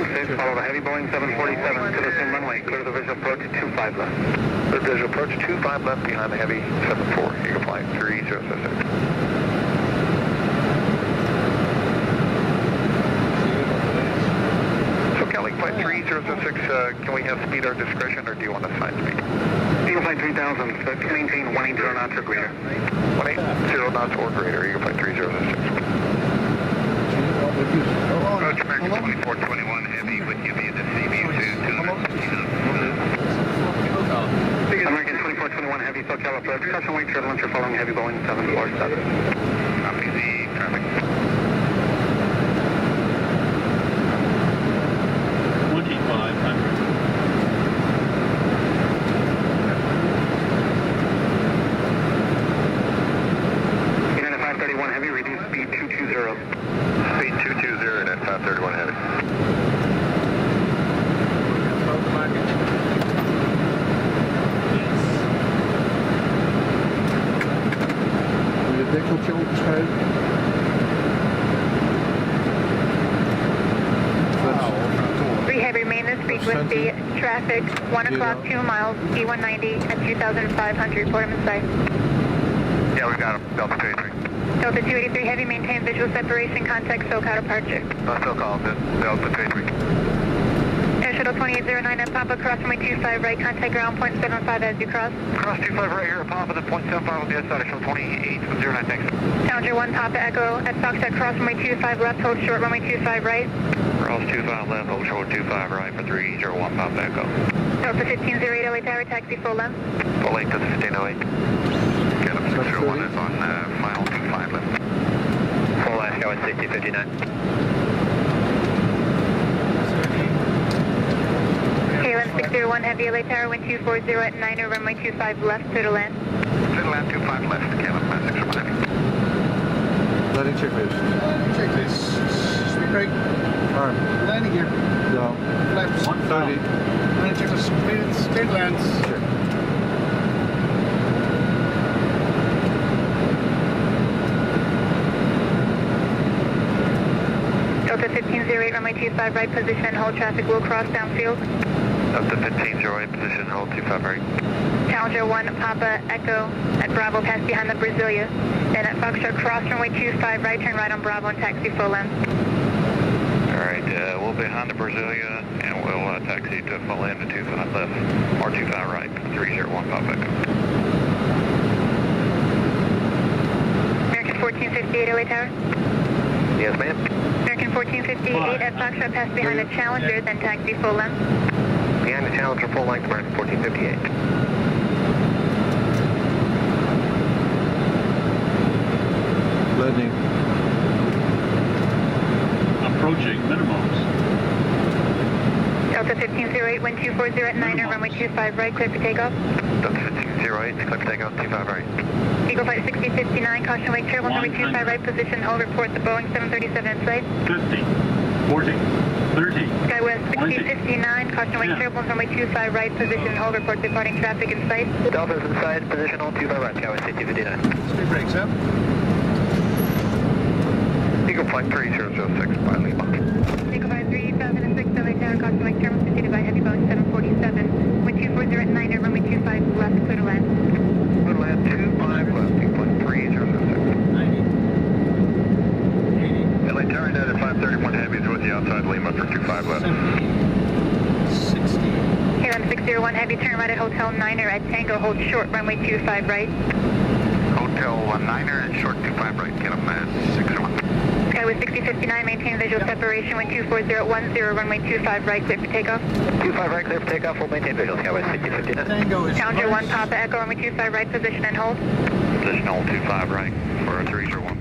6, follow the heavy Boeing 747 to the same runway, clear the visual approach 25 left. The visual approach 25 left behind the heavy 74, Eagle Flight 3006. Flight 3006, can we have speed or discretion, or do you want to sign speed? Eagle Flight 3000, maintain 180 knots or greater. 180 knots or greater, Eagle Flight 3006. Approach American 2421 Heavy with you via the CVU2 American 2421 Heavy, SoCal approach, caution weight turbulence, you're following heavy Boeing 747. Copy the traffic. 531 Heavy, reduce speed 220. Speed 220 at 531 Heavy. Wil je het dekseltje openschuiven? Rehab, remain this speed with the traffic, 1 o'clock, 2 miles, E190 at 2,500, report him in sight. Yeah, we got him, Delta 23. Delta 283 Heavy, maintain visual separation, contact SoCal departure. SoCal, Delta 23. Air Shuttle 2809 at Papa, cross runway 25 right, contact ground point 75 as you cross. Cross 25 right here at Papa, the 0.75 on the other side of Shuttle 2809, thanks. Challenger 1 Papa Echo at Foxtrot, cross runway 25 left, hold short runway 25 right. Cross 25 left, hold short 25 right for 301 Papa Echo. Delta 1508 LA Tower, taxi full length. Full length to the 1508. Get up 601 is on final 25 left. Full last, go at 6059. KLM 601 Heavy, LA Tower, wind 240 at 9er, runway 25 left, clear to land. Clear to land 25 left, KLM 601 Heavy. Landing checklist. Checklist. Speed brake. Arm. Landing gear. No. Flaps. 130. Landing checklist. Completed. Straight lands. Check. Delta 1508, runway 25 right, position, hold traffic, will cross downfield. Delta 1508, position, hold 25 right. Challenger 1 Papa Echo at Bravo, pass behind the Brasilia. Then at Foxtrot, cross runway 25 right, turn right on Bravo and taxi full length. Alright, we'll be behind the Brasilia and we'll taxi to full end to 25 left, or 25 right, 301 Papa Echo. American 1458 LA Tower. Yes, ma'am. American 1458 at Foxtrot, pass behind the Challenger, then taxi full length. Behind the Challenger, full length, American 1458. Landing. Approaching minimums. Delta 1508, wind 240 at 9er, runway 25 right, clear for takeoff. Delta 1508, clear for takeoff, 25 right. Eagle Flight 6059, caution wake turbulence, runway 25 right, position, hold, report the Boeing 737 in sight. 50, 40, 30. Skywest 6059, caution wake turbulence, runway 25 right, position, hold, report departing traffic in sight. Delta's inside, position, hold 25 right, Skywest 6059. Speed brakes up. Eagle Flight 3006 by Lima. Eagle Flight 3006, LA Tower, caution wake turbulence, preceded by heavy Boeing 747, wind 240 at 9er, runway 25 left, clear to land. Clear to land 25 left, Eagle Flight 3006. 90. 80. LA Tower United 531 Heavy is with you outside Lima for 25 left. 70. 60. KLM 601 Heavy, turn right at Hotel 9er at Tango, hold short, runway 25 right. Hotel 9er and short 25 right, get them 601. Skywest 6059, maintain visual separation, wind 24010, runway 25 right, clear for takeoff. 25 right, clear for takeoff, we'll maintain visual, Skywest 6059. Tango is Challenger 1 first. Papa Echo, runway 25 right, position and hold. Position hold 25 right for 301.